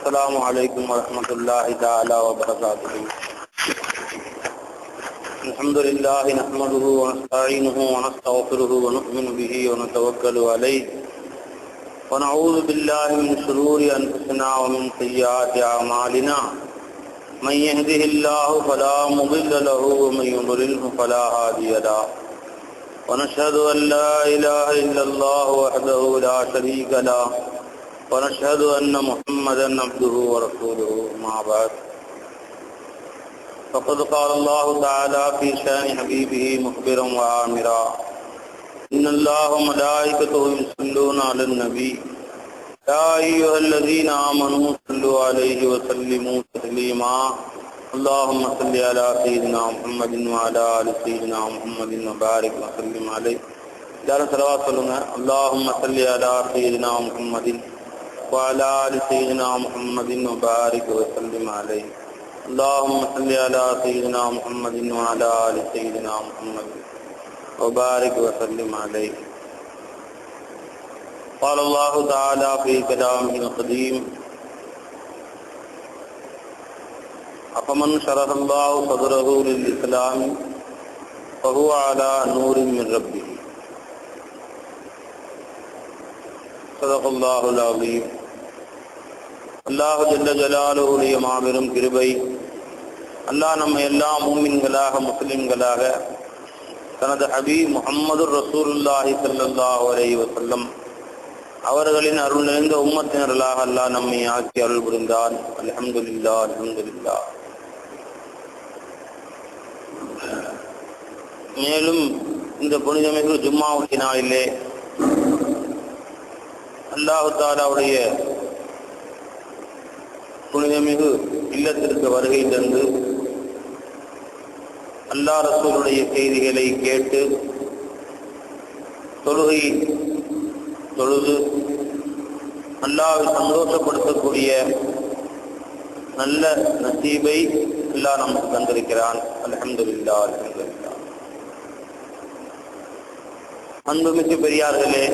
السلام عليكم ورحمة الله تعالى وبركاته. الحمد لله نحمده ونستعينه ونستغفره ونؤمن به ونتوكل عليه ونعوذ بالله من شرور أنفسنا ومن سيئات أعمالنا. من يهده الله فلا مضل له ومن يضلله فلا هادي له. ونشهد أن لا إله إلا الله وحده لا شريك له ونشهد أن محمدا عبده ورسوله. ما بعد فقد قال الله تعالى في شأن حبيبه مخبرا وآمرا إن الله وملائكته يصلون على النبي يا أيها الذين آمنوا صلوا عليه وسلموا تسليما. اللهم صل على سيدنا محمد وعلى آل سيدنا محمد وبارك وسلم عليه. எல்லாரும் ஸலவாத் சொல்லுங்க. اللهم صل على سيدنا محمد وعلى آل سيدنا محمد وبارك وسلم عليه. اللهم صل على سيدنا محمد وعلى آل سيدنا محمد وبارك وسلم عليه. قال الله تعالى في كلامه القديم أفمن شرح الله صدره للإسلام فهو على نور من ربه. صدق الله العظيم. அல்லாஹு ஜல்ல ஜலாலுஹுடைய மாபெரும் கிருபை, அல்லாஹ் நம்ம எல்லா மூமின்களாக முஸ்லிம்களாக தனது ஹபீப் முஹம்மது ரசூலுல்லாஹி ஸல்லல்லாஹு அலைஹி வஸல்லம் அவர்களின் அருள் நிறைந்த உம்மத்தினர்களாக அல்லாஹ் நம்மை ஆக்கி அருள் புரிந்தான். அல்ஹம்துலில்லாஹ் அல்ஹம்துலில்லாஹ். மேலும் இந்த புனிதமிகு ஜும்மாவுடைய நாளிலே அல்லாஹு தஆலாவுடைய புனிதமிகு இல்லத்திற்கு வருகை தந்து அல்லாஹ் ரசூலுடைய செய்திகளை கேட்டு தொழுகை தொழுது அல்லாஹ்வை சந்தோஷப்படுத்தக்கூடிய நல்ல நசீபை அல்லாஹ் நமக்கு தந்திருக்கிறான். அல்ஹம்துலில்லாஹ் அல்ஹம்துலில்லாஹ். அன்புமிக்க பெரியார்களே,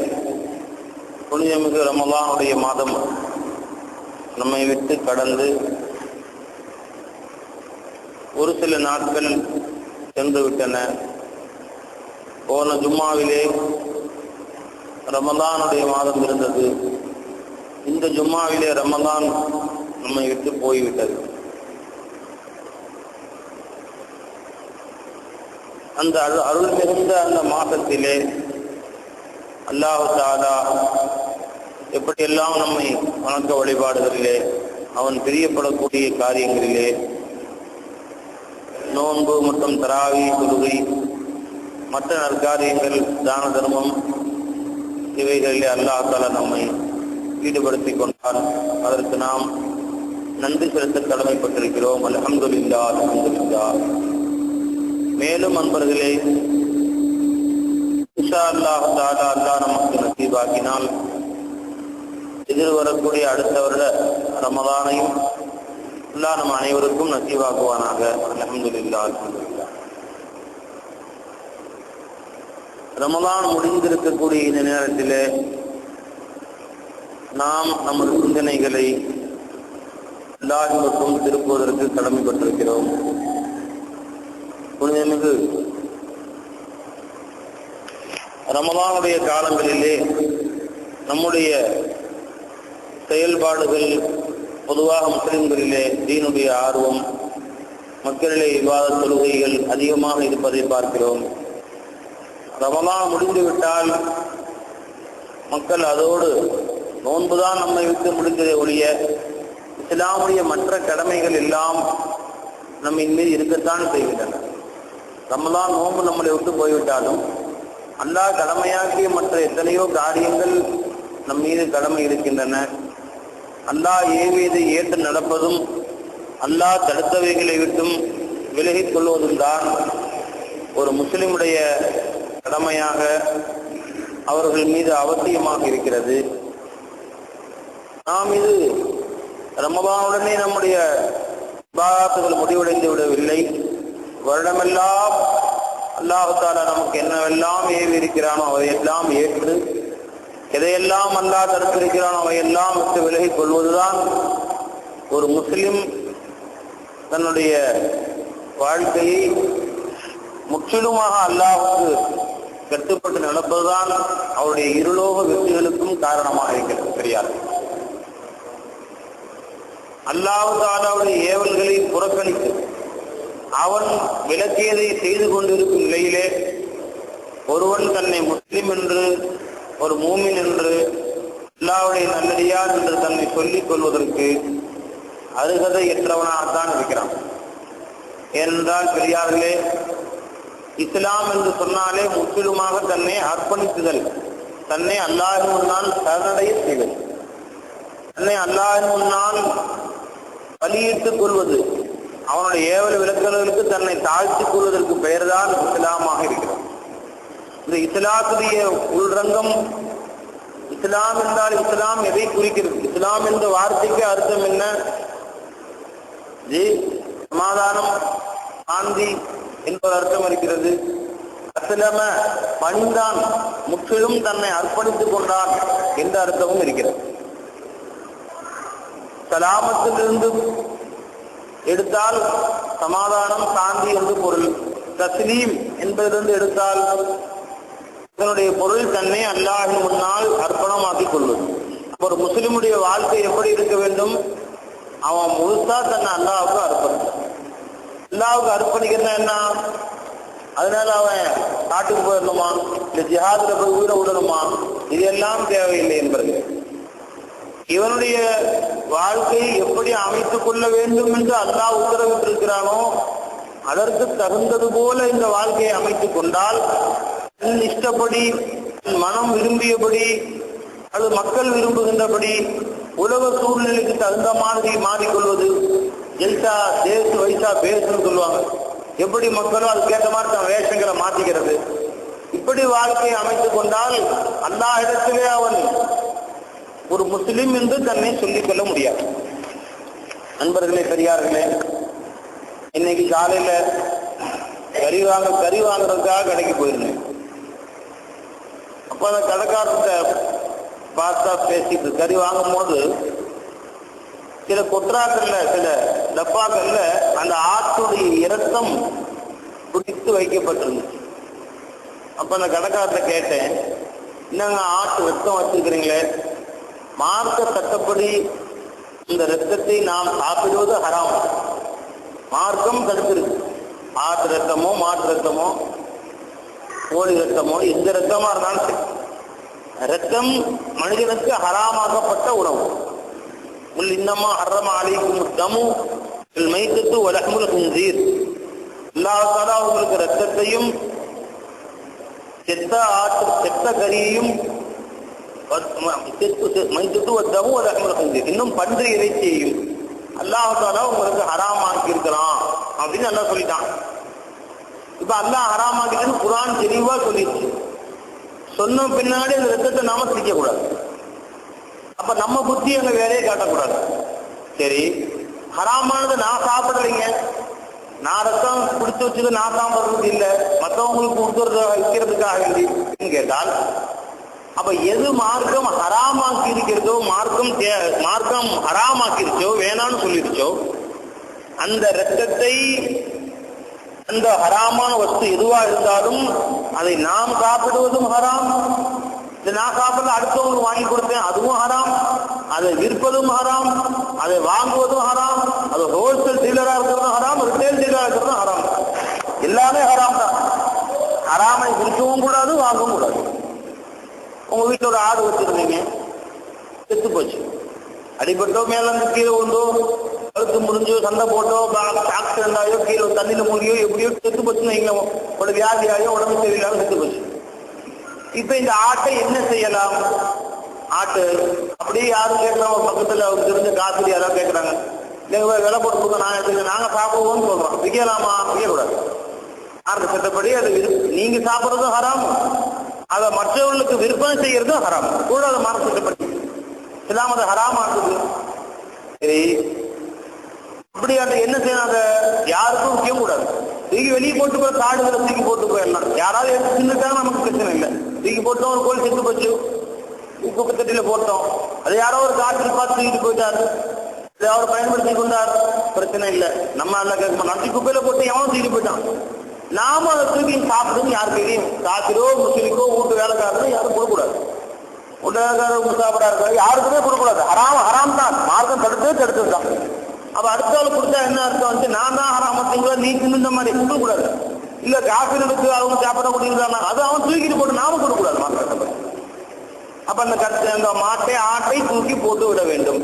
புனிதமிகு ரமலானுடைய மாதம் நம்மை விட்டு கடந்து ஒரு சில நாட்கள் சென்று விட்டன. போன ஜும்மாவிலே ரமலானுடைய மாதம் இருந்தது. இந்த ஜும்மாவிலே ரமலான் நம்மை விட்டு போய்விட்டது. அந்த அருள் மிகுந்த அந்த மாதத்திலே அல்லாஹ் தஆலா எப்படியெல்லாம் நம்மை வணக்க வழிபாடுகளிலே அவன் பிரியப்படக்கூடிய காரியங்களிலே நோன்பு மற்றும் தராவி தொழுகை மற்ற நற்காரியங்கள் தான தர்மம் இவைகளிலே அல்லாஹ் தஆலா நம்மை ஈடுபடுத்தி கொண்டான். அதற்கு நாம் நன்றி செலுத்த கடமைப்பட்டிருக்கிறோம். அல்ஹம்துலில்லாஹ் அல்ஹம்துலில்லாஹ். மேலும் அன்பர்களே, இன்ஷா அல்லாஹ் தஆலா அல்லாஹ் நமக்கு நசீபாக்கினால் எதிர்வரக்கூடிய அடுத்த வருட ரமலானையும் அல்லாஹ் நம் அனைவருக்கும் நசீபாக்குவானாக. அல்ஹம்துலில்லாஹ் அல்ஹம்துலில்லாஹ். ரமலான் முடிந்திருக்கக்கூடிய இந்த நேரத்திலே நாம் நமது சிந்தனைகளை அல்லாஹ்விற்கும் திருப்புவதற்கு கடமைப்பட்டிருக்கிறோம். புனிதமிகு ரமலானுடைய காலங்களிலே நம்முடைய செயல்பாடுகள் பொதுவாக முஸ்லிம்களிலே தீனுடைய ஆர்வம், மக்களிலே இபாதத் தொழுகைகள் அதிகமாக இருப்பதை பார்க்கிறோம். ரமலான் முடிந்துவிட்டால் மக்கள் அதோடு நோன்புதான் நம்மை விட்டு முடிந்ததை ஒழிய இஸ்லாமுடைய மற்ற கடமைகள் எல்லாம் நம்மின் மீது இருக்கத்தான் செய்கின்றன. ரமலான் நோன்பு நம்மளை விட்டு போய்விட்டாலும் அல்லாஹ் கடமையாக்கிய மற்ற எத்தனையோ காரியங்கள் நம் மீது கடமை இருக்கின்றன. அல்லாஹ் ஏவியதை ஏற்று நடப்பதும் அல்லாஹ் தடுத்தவைகளை விட்டும் விலகிக் கொள்வதும் தான் ஒரு முஸ்லிமுடைய கடமையாக அவர்கள் மீது அவசியமாக இருக்கிறது. நாம் இது ரமலானுடனே நம்முடைய இபாதத்துகள் முடிவடைந்து விடவில்லை. வருடமெல்லாம் அல்லாஹ் தஆலா நமக்கு என்னவெல்லாம் ஏவி இருக்கிறானோ அவையெல்லாம் ஏற்று எதையெல்லாம் அல்லாஹ் தடுத்திருக்கிறானோ அவையெல்லாம் விட்டு விலகிக் கொள்வதுதான் ஒரு முஸ்லிம் தன்னுடைய வாழ்க்கையை முற்றிலுமாக அல்லாஹ்வுக்கு கட்டுப்பட்டு நடப்பதுதான் அவருடைய இருலோக வெற்றிகளுக்கும் காரணமாக இருக்கிறது. பெரியார் அல்லாஹ் தஆலாவுடைய ஏவல்களை புறக்கணித்து அவன் விலக்கியதை செய்து கொண்டிருக்கும் நிலையிலே ஒருவன் தன்னை முஸ்லிம் என்று, ஒரு மூமின் என்று, அல்லாஹ்வுடைய நல்லடியார் என்று தன்னை சொல்லிக் கொள்வதற்கு அருகதையற்றவனாகத்தான் இருக்கிறான். ஏனென்றால் பெரியார்களே, இஸ்லாம் என்று சொன்னாலே முற்றிலுமாக தன்னை அர்ப்பணித்துதல், தன்னை அல்லாஹ்வின் முன்னால் சரணடைய செய்தல், தன்னை அல்லாஹ்வின் முன்னால் பலியிட்டுக் கொள்வது, அவனுடைய ஏவல் விளக்குகளுக்கு தன்னை தாழ்த்திக் கொள்வதற்கு பெயர்தான் இஸ்லாமாக இருக்கிறது. இந்த இஸ்லாத்துடைய உள்ரங்கம், இஸ்லாம் என்றால் இஸ்லாம் எதை குறிக்கிறது? இஸ்லாம் என்ற வார்த்தைக்கு அர்த்தம் என்ன? சமாதானம், சாந்தி என்பது அர்த்தம் இருக்கிறது. அஸ்லம பணிந்தான், முற்றிலும் தன்னை அர்ப்பணித்துக் கொண்டான் என்ற அர்த்தமும் இருக்கிறது. சலாமத்திலிருந்து எடுத்தால் சமாதானம், சாந்தி என்று பொருள். தஸ்லீம் என்பதிலிருந்து எடுத்தால் இதனுடைய பொருள் தன்னை அல்லாஹ்வின் முன்னால் அர்ப்பணமாக்கிக் கொள்வது. ஒரு முஸ்லிமுடைய வாழ்க்கை எப்படி இருக்க வேண்டும்? அவன் முழுசா தன்னை அல்லாஹ்வுக்கு அர்ப்பணித்தான். அல்லாஹ்வுக்கு அர்ப்பணிக்கிறதா என்ன? அதனால அவன் காட்டுக்கு போயிடணுமா, இல்ல ஜிஹாதுல போய் உயிரை விடணுமா? இதெல்லாம் தேவையில்லை என்பது. இவனுடைய வாழ்க்கையை எப்படி அமைத்துக் கொள்ள வேண்டும் என்று அல்லாஹ் உத்தரவிட்டிருக்கிறானோ அதற்கு தகுந்தது போல இந்த வாழ்க்கையை அமைத்துக் கொண்டால், தன் இஷ்டப்படி, மனம் விரும்பியபடி, அது மக்கள் விரும்புகின்றபடி, உலக சூழ்நிலைக்கு தகுந்த மாதிரி மாறிக்கொள்வது, ஜெல்சா தேசு வைசா பேசுன்னு சொல்லுவாங்க. எப்படி மக்களோ அதுக்கேற்ற மாதிரி தன் வேஷங்களை மாற்றிக்கிறது. இப்படி வாழ்க்கையை அமைத்துக் கொண்டால் அல்லாஹ் இடத்திலே அவன் ஒரு முஸ்லிம் என்று தன்னை சொல்லிக் கொள்ள முடியாது. நண்பர்களே, பெரியார்களே, இன்னைக்கு காலையில கறி வாங்குறதுக்காக கடைக்கு போயிருந்தேன். அப்ப அந்த கடைக்காரர்கிட்ட பார்த்தா பேசிட்டு கறி வாங்கும் போது சில கொற்றாக்கள்ல, சில டப்பாக்கள்ல அந்த ஆட்டுடைய இரத்தம் குடித்து வைக்கப்பட்டிருந்துச்சு. அப்ப அந்த கடைக்காரர்கிட்ட கேட்டேன், என்னங்க ஆட்டு ரத்தம் வச்சிருக்கிறீங்களே, மார்க்க சட்டப்படி இந்த ரத்தத்தை நாம் சாப்பிடுவது ஹராம். மார்க்கம் தடுத்திருக்கு. ஆட்டு ரத்தமோ, மாட்டு ரத்தமோ, கோழி ரத்தமோ, எந்த ரத்தமா இருந்தாலும் சரி, ரத்தம் மனிதனுக்கு ஹராமாக்கப்பட்ட உணவு. உள் இன்னமா ஹர்ரம அலைக்கும் தமு மைத்தத்து வலஹ்முல் ஹின்ஸீர். அல்லாஹ் தஆலா உங்களுக்கு ரத்தத்தையும் செத்த கறியையும் இன்னும் பன்றி இறைச்சியையும் அல்லாஹ் தஆலா உங்களுக்கு ஹராமாக்கி இருக்கிறான் அப்படின்னு அல்லாஹ் சொல்லிட்டான். இப்ப அல்லாஹ் ஹராமாக்கிட்டு குர்ஆன் தெளிவா சொல்லிடுச்சு. சொன்ன பின்னாடி அந்த ரத்தத்தை நாம சிரிக்க கூடாது. அப்ப நம்ம புத்தி அங்க வேலையை காட்டக்கூடாது. சரி, ஹராமானது நான் சாப்பிடலைங்க, நான் ரத்தம் குடிச்சு வச்சது நான் சாப்பிடுறது இல்லை, மற்றவங்களுக்கு கொடுத்துறது வைக்கிறதுக்காக வேண்டி கேட்டால், அப்ப எது மார்க்கம் ஹராமாக்கி இருக்கிறதோ, மார்க்கம் ஹராமாக்கிருச்சோ, வேணான்னு சொல்லிருச்சோ, அந்த ரத்தத்தை, அந்த ஹராமான வஸ்து எதுவா இருந்தாலும் அதை நாம் சாப்பிடுவதும் ஹராம். நான் சாப்பிட அடுத்தவங்களுக்கு வாங்கி கொடுத்தேன், அதுவும் ஹராம். அதை விற்பதும் ஹராம், அதை வாங்குவதும் ஹராம். அது ஹோல்சேல் டீலரா இருக்கிறதும் ஹராம், ரிட்டேல் டீலரா இருக்கிறதும் ஹராம். எல்லாமே ஹராம் தான். ஹராமை விற்கவும் கூடாது, வாங்கவும் கூடாது. உங்க வீட்டில் ஒரு ஆடு வச்சிருந்தீங்க, செத்து போச்சு, அடிபட்டோ, மேல இருந்து கீழே உண்டோ, கழுத்து முடிஞ்சோ, சண்டை போட்டோ, ஆக்சிடென்ட் ஆகியோ, கீழே தண்ணியில மூழ்கியோ, எப்படியோ செத்து போச்சுன்னு வைங்களோம். ஒரு வியாதியாகியோ, உடம்பு சரியில்லாம செத்து போச்சு. இப்ப இந்த ஆட்டை என்ன செய்யலாம்? ஆட்டு அப்படியே யாரும் கேட்கலாம், பக்கத்துல அவங்க தெரிஞ்ச காசு யாராவது கேட்கறாங்க, நீங்க விலை போட்டு நாங்க சாப்பிடுவோம்னு சொல்றோம். விற்கலாமா? விற்கக்கூடாது. ஆறு சட்டப்படி அது நீங்க சாப்பிடுறதும் ஹராம், அதை மற்றவர்களுக்கு விற்பனை செய்யறதும் ஹராம். கூடாத மார்க்க சட்டப்படி இஸ்லாம் அதை ஹராம் ஆக்குது. சரி, அப்படி அதை என்ன செய்யணும்? அதை யாருக்கும் விற்க கூடாது. தூக்கி வெளியே போட்டு போய் காடுகளை தூக்கி போட்டு போயிடலாம். யாராவது எடுத்து தின்னுட்டாங்க, நமக்கு பிரச்சனை இல்லை. தூக்கி போட்டோம், ஒரு கோழி செத்து போச்சு, குப்பை தட்டியில போட்டோம், அது யாரோ ஒரு காட்டில் பார்த்து தூக்கிட்டு போயிட்டாரு, அதை அவர் பயன்படுத்தி கொண்டார், பிரச்சனை இல்லை. நம்ம அல்ல கேட்க நம்பி குப்பையில போட்டு எவனும் தூக்கி போயிட்டான். நாம அதை தூக்கி சாப்பிடுறது யார் கையிலையும் காத்திரோ முஸ்லிக்கோ வீட்டு வேலைக்காரரும் யாரும் கொடுக்கூடாது. வீட்டு வேலைக்காரர் சாப்பிடா இருக்காரு யாருக்குமே கொடுக்கூடாது. ஹராம் தான், மார்க்கம் தடுத்தது தான். அப்ப அடுத்த ஆள் கொடுத்தா என்ன அர்த்தம் வந்து நான் தான் ஹராமத்தீங்களா நீ தின்னு மாதிரி கொடுக்கூடாது. இல்ல காப்பினுக்கு அவங்க சாப்பிட முடியுதானா அது அவன் தூக்கிட்டு போட்டு நாம கொடுக்கூடாது மார்க்கத்தை. அப்ப அந்த ஆட்டை தூக்கி போட்டு விட வேண்டும்.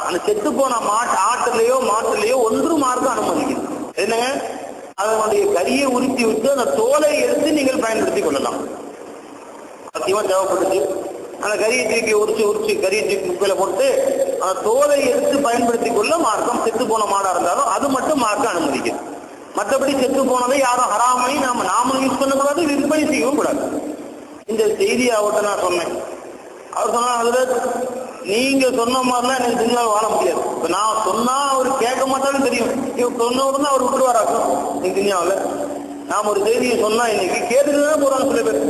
அந்த செத்து போன ஆட்டிலேயோ மாட்டிலேயோ ஒன்று மார்க்கம் அனுமதிக்குது. என்னங்க, அதனுடைய கரியை உரித்தி விட்டு அந்த தோலை எடுத்து நீங்கள் பயன்படுத்திக் கொள்ளலாம். சத்தியமா தேவைப்படுது. அந்த கரியை தூக்கி உரிச்சு கரியை தூக்கி குப்பையில போட்டு அந்த தோலை எடுத்து பயன்படுத்திக் கொள்ள மார்க்கம் செத்து போன மாடா இருந்தாலும் அது மட்டும் மார்க்கம் அனுமதிக்குது. மற்றபடி செத்து போனதை யாரும் ஹராமை நாமளும் யூஸ் பண்ணக்கூடாது, விற்பனை செய்யவும் கூடாது. இந்த செய்தியை அவர்கிட்ட நான் சொன்னேன். அவர் சொன்னா அதுல நீங்க சொன்ன மாதிரிலாம் எனக்கு துணியாவில் வாழ முடியாது. இப்ப நான் சொன்னா அவர் கேட்க மாட்டாலும் தெரியும். இவங்க சொன்ன உடனே அவர் விட்டுருவாராக்கும். நீங்க துணியாவில் நாம ஒரு செய்தியை சொன்னா இன்னைக்கு கேட்டுதான் போறாங்க சில பேர்.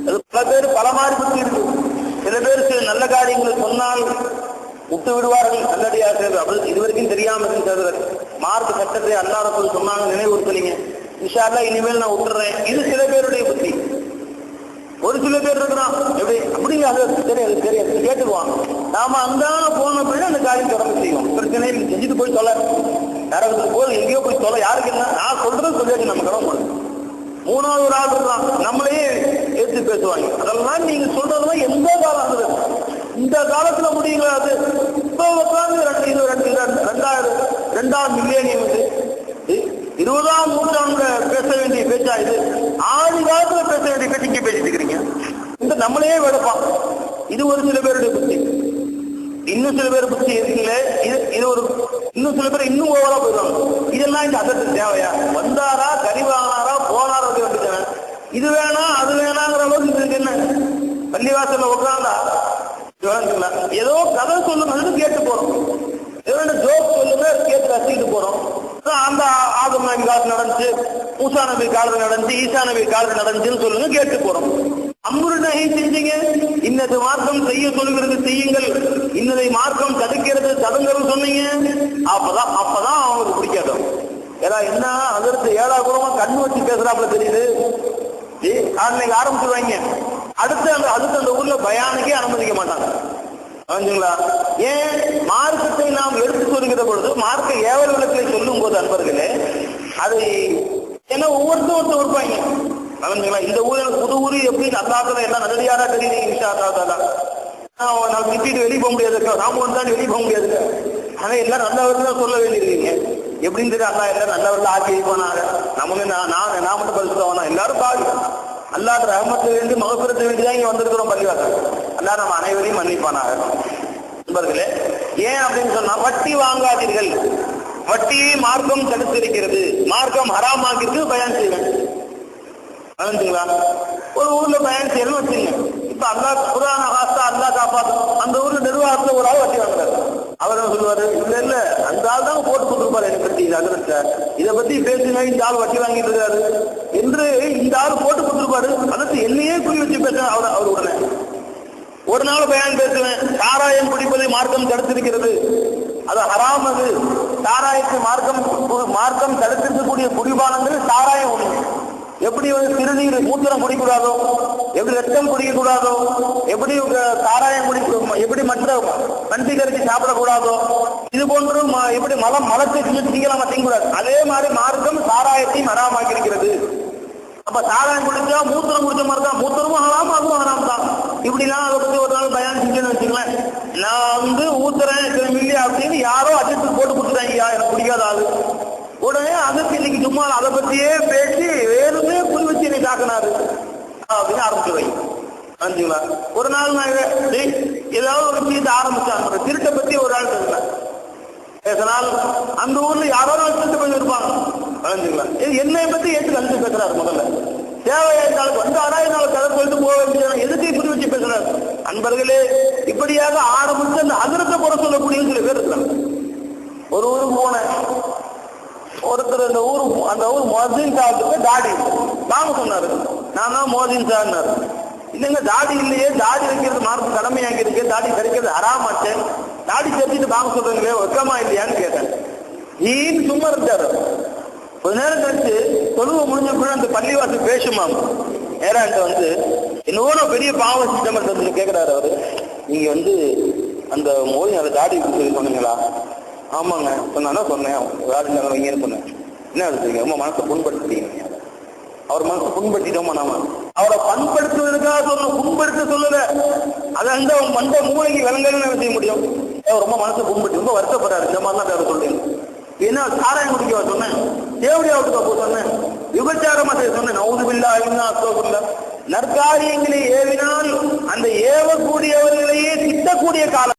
அது பல பேர் பல மாதிரி பற்றி இருக்கு. சில பேர் சில நல்ல காரியங்களை சொன்னால் விட்டு விடுவார்கள், நல்லடியா சேர்ந்து அப்படி இது வரைக்கும் தெரியாம இருக்கு. மார்க் சட்டத்தை அல்லாத சொன்னாங்க, நினைவுறுத்தலீங்க. இன்ஷா அல்லாஹ் இனிமேல் நான் விட்டுறேன். இது சில பேருடைய புத்தி. ஒரு சில பேர் இருக்கிறான் எப்படி அப்படிங்க அது தெரியாது கேட்டுக்குவாங்க. நாம அந்தான போன அப்படின்னா அந்த காரியம் தொடர்ந்து செய்வோம். பிரச்சனை செஞ்சுட்டு போய் சொல்ல நரகத்துக்கு போய் எங்கேயோ போய் சொல்ல யாருக்கு என்ன நான் சொல்றது சொல்லியாச்சு நம்ம கடமை. மூணாவது ஒரு ஆள் இருக்கான் நம்மளையே எடுத்து பேசுவாங்க. அதெல்லாம் நீங்க சொல்றதுலாம் எந்த காலம் ஆகுது இந்த காலத்துல முடியுங்களா? அது இப்போ உட்காந்து 2,000 மில்லியனியம் இது 20ஆம் நூற்றாண்டுல பேச வேண்டிய பேச்சா இது? ஆதி காலத்துல பேச வேண்டிய பேச்சு இங்கே பேசிட்டு இருக்கிறீங்க. இந்த நம்மளையே வெறுப்பான். இது ஒரு சில பேருடைய புத்தி. இன்னும் சில பேர் புத்தி இருக்குல்ல, இது ஒரு இன்னும் சில பேர் இன்னும் ஓவரா போயிடுவாங்க. இதெல்லாம் இந்த அதற்கு தேவையா? வந்தாரா, கறி வாங்கினாரா, போனாரா வேண்டியதானே. இது வேணா அது வேணாங்கிற அளவுக்கு இதுக்கு என்ன? பள்ளிவாசல்ல உட்காந்தா ஏதோ கதை சொல்லுங்க கேட்டு போறோம், ஏதோ ஜோக் சொல்லுங்க கேட்டு ரசிக்கிட்டு போறோம். அந்த ஆதம் நபி காலத்துல நடந்துச்சு, மூசா நபி காலத்துல நடந்துச்சு, ஈசா நபி காலத்துல நடந்துச்சுன்னு சொல்லுங்க கேட்டு போறோம். அம்ரு நஹி செஞ்சீங்க, இன்னது மார்க்கம் செய்ய சொல்கிறது செய்யுங்கள், இன்னதை மார்க்கம் தடுக்கிறது தடுங்கிறது சொன்னீங்க. அப்பதான் அவங்களுக்கு பிடிக்காது. ஏதா என்ன அதற்கு 7 குலமா கண்ணு வச்சு பேசுறாப்புல தெரியுது. அன்னைக்கு ஆரம்பிச்சுருவாங்க. அடுத்து அந்த ஊர்ல பயானுக்கே அனுமதிக்க மாட்டாங்க. ஏன் மார்க்கத்தை நாம் எடுத்து சொல்கிற பொழுது மார்க்க ஏவல் விளக்கை சொல்லும் போது அன்பர்களே அது என்ன ஒவ்வொருத்தரும் இருப்பாங்க. இந்த ஊர் எனக்கு புது ஊர் எப்படி அல்லாத எல்லாம் நல்லடியாரா தெரியுது. நான் திட்டிட்டு வெளியே போக முடியாது, நாம வந்தாலும் வெளியே போக முடியாது. ஆனா எல்லாம் நல்லவர்கள் தான் சொல்ல வேண்டியிருக்கீங்க. எப்படின்னு தெரியும் அல்லா எல்லாம் நல்லவர்கள் ஆக்கி வைப்பானாங்க. நான் மட்டும் பரிசுத்தவனா எல்லாரும் பாவி அல்லாஹ் ரஹமத்தை வேண்டி மகசுரத்தை வேண்டிதான் இங்க வந்திருக்கிறோம் பள்ளிவாசல். அல்லாஹ் நம்ம அனைவரையும் மன்னிப்பானாக. நண்பர்களே, ஏன் அப்படின்னு சொன்னா வட்டி வாங்காதீர்கள். வட்டியை மார்க்கம் தடுத்திருக்கிறது, மார்க்கம் ஹராமாக்கிருக்கு. பயன் செய்வேன் ஒரு ஊர்ல பயன் செய்யணும் வச்சுங்க. இப்ப அல்லாஹ் குர்ஆன் ஹாஸ்தா அல்லாஹ் காப்பாத்தும். அந்த ஊர்ல நிர்வாகத்துல ஒரு ஆள் வட்டி வாங்குறாரு. அவர் என்ன சொல்லுவாரு? இல்ல அந்த ஆள் தான் போட்டு கொடுத்துருப்பாரு. என்னை பத்தி இதை பத்தி பேசுங்க, இந்த ஆள் வட்டி வாங்கிட்டு இருக்காரு என்று இந்த ஆள் போட்டு கொடுத்துருப்பாரு. அதற்கு என்னையே குறி வச்சு பேசுறேன். அவர் உடனே ஒரு நாள் பயன் பேசுவேன். சாராயம் குடிப்பதை மார்க்கம் தடுத்திருக்கிறது, அது ஹராம். அது சாராயத்தை மார்க்கம் தடுத்திருக்கக்கூடிய குடிபானங்கள் சாராயம் ஒண்ணு. எப்படி சிறுநீர் மூத்திரம் குடிக்கூடாதோ, எப்படி ரத்தம் குடிக்கக்கூடாதோ, எப்படி சாராயம் எப்படி மற்ற பன்றி கறிச்சு சாப்பிடக்கூடாதோ, இது போன்று எப்படி மலத்தை திங்கலாமா திங்கக்கூடாது. அதே மாதிரி மார்க்கம் சாராயத்தையும் ஹராமாக்கி இருக்கிறது. அப்ப சாராயம் குடிச்சா மூத்திரம் குடிச்ச மாதிரி தான், மூத்திரமும் ஹராம் அதுவும் ஹராம் தான். இப்படிலாம் அதை பத்தி ஒரு நாள் பயன் செஞ்சேன்னு வச்சுக்கலாம். நான் ஊத்துறேன் இத்தனை மில்லி அப்படின்னு யாரோ அச்சத்துக்கு போட்டு கொடுத்துட்டாங்க, எனக்கு பிடிக்காத ஆளு. உடனே அதுக்கு இன்னைக்கு சும்மா அதை பத்தியே பேசி வேறுமே புரி வச்சு என்னை தாக்கினாரு அப்படின்னு ஆரம்பிச்சுருவாங்க. ஒரு நாள் நான் ஏதாவது ஒரு விஷயத்தை ஆரம்பிச்சாங்க. திருட்டை பத்தி ஒரு ஆள் பேசினால் அந்த ஊர்ல யாராவது திருட்டு போய் இருப்பாங்க. என்னை பத்தி ஏற்று கழிச்சு பேசுறாரு. முதல்ல தேவையாயிருந்தாலும் வந்து 6,000 நாள் கதை சொல்லிட்டு போக வேண்டியது எதுக்கு புரி வச்சு பேசுறாரு. அன்பர்களே, இப்படியாக ஆரம்பிச்சு அந்த அதிரத்தை குறை சொல்லக்கூடிய சில பேர் இருக்கிறாங்க. ஒரு ஊருக்கு போனேன். ஒருத்தர் அந்த ஊர் மோதின் சாவுக்கு தாடி வாங்க சொன்னாரு. நான் தான் மோதின் சார்னாரு. இல்லைங்க தாடி இல்லையே, தாடி வைக்கிறது மார்க்கு கடமையாக்கி இருக்கு, தாடி கறிக்கிறது ஹராமாச்சேன். தாடி சேர்த்துட்டு வாங்க சொல்றீங்களே வெக்கமா இல்லையான்னு கேட்டேன். ஈன்னு சும்மா இருந்தாரு. கொஞ்ச நேரம் கழிச்சு தொழுவ முடிஞ்ச கூட அந்த பள்ளிவாசல் பேசுமாம். நேரான்ட்ட வந்து என்னவோ பெரிய பாவம் செஞ்ச கேட்கிறாரு அவரு. நீங்க அந்த மோதி அந்த தாடி சொல்லி சொன்னீங்களா? ஆமாங்க சொன்னா சொன்னேன். வேலை வைங்கன்னு சொன்னேன். என்ன அது ரொம்ப மனசை புண்படுத்திட்டீங்க. அவர் மனசை புண்படுத்திட்டோமா? நாம அவரை பண்படுத்துவதற்காக சொல்ல, புண்படுத்த சொல்லல. அது அந்த மண்ட மூளைக்கு விலங்கன்னு செய்ய முடியும். ரொம்ப மனசை புண்படுத்தி ரொம்ப வருத்தப்படுறாரு. இந்த மாதிரிலாம் வேற சொல்றீங்க. என்ன சாராயம் குடிக்க சொன்னேன், தேவடியாவுக்கு போ சொன்னேன், விபச்சாரமா செய்ய சொன்னேன். நவுதுபில்லா அஸ்தக்ஃபிருல்லாஹ். நற்காரியங்களை ஏவினால் அந்த ஏவக்கூடியவர்களையே திட்டக்கூடிய காலம்.